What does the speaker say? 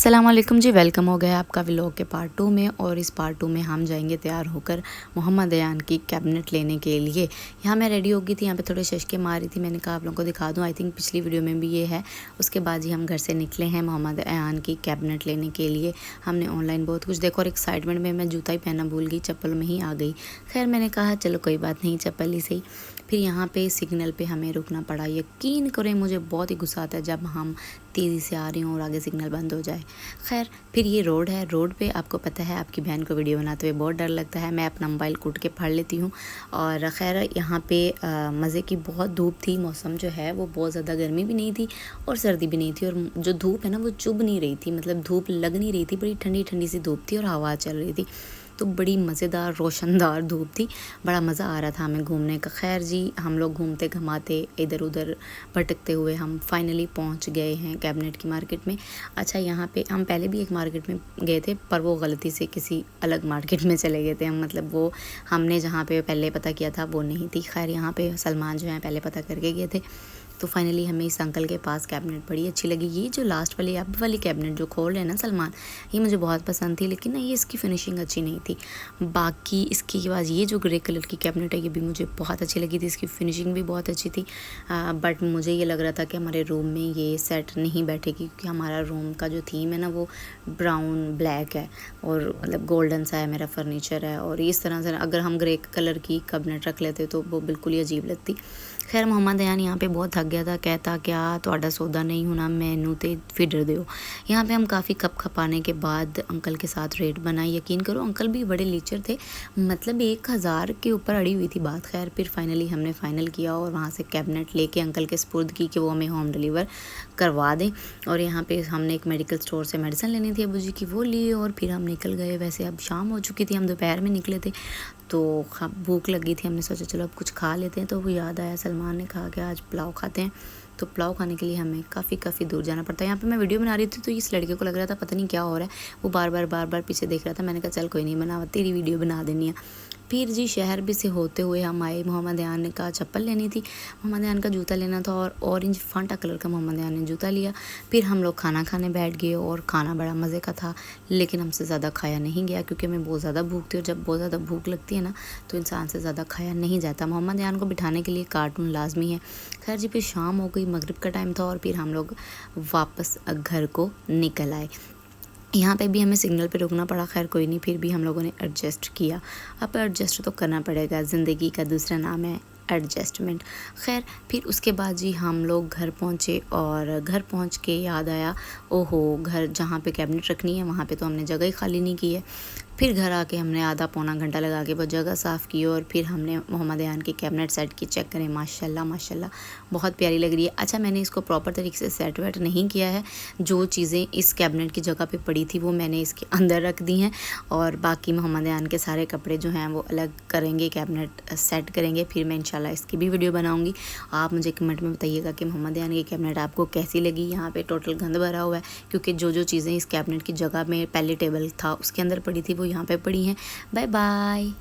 अस्सलामुअलैकुम जी, वेलकम हो गया आपका व्लॉग के पार्ट 2 में। और इस पार्ट 2 में हम जाएंगे तैयार होकर मोहम्मद अयान की कैबिनेट लेने के लिए। यहाँ मैं रेडी हो गई थी, यहाँ पे थोड़े शशके मारी थी, मैंने कहा आप लोगों को दिखा दूँ। आई थिंक पिछली वीडियो में भी ये है। उसके बाद ही हम घर से निकले हैं मोहम्मद अयान की कैबिनेट लेने के लिए। हमने ऑनलाइन बहुत कुछ देखा और एक्साइटमेंट में मैं जूता ही पहनना भूल गई, चप्पल में ही आ गई। खैर मैंने कहा चलो कोई बात नहीं, चप्पल ही सही। फिर यहाँ पे सिग्नल पे हमें रुकना पड़ा। यकीन करें मुझे बहुत ही गुस्सा आता है जब हम तेज़ी से आ रही हूँ और आगे सिग्नल बंद हो जाए। खैर फिर ये रोड है, रोड पे आपको पता है आपकी बहन को वीडियो बनाते हुए बहुत डर लगता है। मैं अपना मोबाइल कूट के फाड़ लेती हूँ। और ख़ैर यहाँ पे मज़े की बहुत धूप थी, मौसम जो है वो बहुत ज़्यादा गर्मी भी नहीं थी और सर्दी भी नहीं थी। और जो धूप है ना वो चुभ नहीं रही थी, मतलब धूप लग नहीं रही थी, बड़ी ठंडी ठंडी सी धूप थी और हवा चल रही थी। तो बड़ी मज़ेदार रोशनदार धूप थी, बड़ा मज़ा आ रहा था हमें घूमने का। खैर जी हम लोग घूमते घमाते इधर उधर भटकते हुए हम फाइनली पहुंच गए हैं कैबिनेट की मार्केट में। अच्छा यहाँ पे हम पहले भी एक मार्केट में गए थे, पर वो गलती से किसी अलग मार्केट में चले गए थे हम, मतलब वो हमने जहाँ पे पहले पता किया था वो नहीं थी। खैर यहाँ पे सलमान जो हैं पहले पता करके गए थे। तो फाइनली हमें इस अंकल के पास कैबिनेट बड़ी अच्छी लगी। ये जो लास्ट वाली अब वाली कैबिनेट जो खोल रहे हैं ना सलमान, ये मुझे बहुत पसंद थी, लेकिन ना ये इसकी फिनिशिंग अच्छी नहीं थी। बाकी इसके बाद ये जो ग्रे कलर की कैबिनेट है ये भी मुझे बहुत अच्छी लगी थी, इसकी फिनिशिंग भी बहुत अच्छी थी। बट मुझे ये लग रहा था कि हमारे रूम में ये सेट नहीं बैठेगी, क्योंकि हमारा रूम का जो थीम है ना वो ब्राउन ब्लैक है और मतलब गोल्डन सा है मेरा फर्नीचर है। और इस तरह से अगर हम ग्रे कलर की कैबिनेट रख लेते तो वो बिल्कुल ही अजीब लगती। खैर मोहम्मद अयान यहाँ पे बहुत थक गया था, कहता क्या ਤੁਹਾਡਾ सौदा नहीं होना मैनू ते फिडर दो। यहाँ पे हम काफ़ी खप खपाने के बाद अंकल के साथ रेट बनाई। यकीन करो अंकल भी बड़े लीचर थे, मतलब 1000 के ऊपर अड़ी हुई थी बात। खैर फिर फाइनली हमने फाइनल किया और वहाँ से कैबिनेट लेके अंकल के स्पुर्द की कि वो हमें होम डिलीवर करवा दें। और यहाँ पे हमने एक मेडिकल स्टोर से मेडिसिन लेनी थी अबू जी की, वो लिए और फिर हम निकल गए। वैसे अब शाम हो चुकी थी, हम दोपहर में निकले थे तो भूख लगी थी, हमने सोचा चलो अब कुछ खा लेते हैं। तो वो याद आया, सलमान ने कहा कि आज पुलाव खाते हैं। तो पुलाव खाने के लिए हमें काफ़ी दूर जाना पड़ता है। यहाँ पे मैं वीडियो बना रही थी तो इस लड़के को लग रहा था पता नहीं क्या हो रहा है, वो बार बार पीछे देख रहा था। मैंने कहा चल कोई नहीं, बना तेरी वीडियो बना देनी है। फिर जी शहर भी से होते हुए हम आए। मोहम्मद अयान का चप्पल लेनी थी, मोहम्मद अयान का जूता लेना था और ऑरेंज फांटा कलर का मोहम्मद अयान ने जूता लिया। फिर हम लोग खाना खाने बैठ गए और खाना बड़ा मज़े का था, लेकिन हमसे ज़्यादा खाया नहीं गया क्योंकि हमें बहुत ज़्यादा भूख थी और जब बहुत ज़्यादा भूख लगती है ना तो इंसान से ज़्यादा खाया नहीं जाता। मोहम्मद अयान को बिठाने के लिए कार्टून लाजमी है। खैर जी फिर शाम हो गई, मगरिब का टाइम था और फिर हम लोग वापस घर को निकल आए। यहाँ पे भी हमें सिग्नल पे रुकना पड़ा, खैर कोई नहीं, फिर भी हम लोगों ने एडजस्ट किया। अब एडजस्ट तो करना पड़ेगा, ज़िंदगी का दूसरा नाम है एडजस्टमेंट। खैर फिर उसके बाद जी हम लोग घर पहुँचे और घर पहुँच के याद आया ओहो घर जहाँ पे कैबिनेट रखनी है वहाँ पे तो हमने जगह ही खाली नहीं की है। फिर घर आके हमने आधा पौना घंटा लगा के वो जगह साफ़ की और फिर हमने मोहम्मद अयान की कैबिनेट सेट की। चेक करें माशाल्लाह माशाल्लाह बहुत प्यारी लग रही है। अच्छा मैंने इसको प्रॉपर तरीके से सेट वेट नहीं किया है, जो चीज़ें इस कैबिनेट की जगह पे पड़ी थी वो मैंने इसके अंदर रख दी हैं और बाकी मोहम्मद अयान के सारे कपड़े जो हैं वो अलग करेंगे, कैबिनेट सेट करेंगे। फिर मैं इंशाल्लाह इसकी भी वीडियो बनाऊँगी। आप मुझे कमेंट में बताइएगा कि मोहम्मद अयान की कैबिनेट आपको कैसी लगी। यहाँ पर टोटल गंद भरा हुआ है क्योंकि जो चीज़ें इस कैबिनेट की जगह में पहले टेबल था उसके अंदर पड़ी थी वो यहाँ पे पड़ी हैं। Bye bye.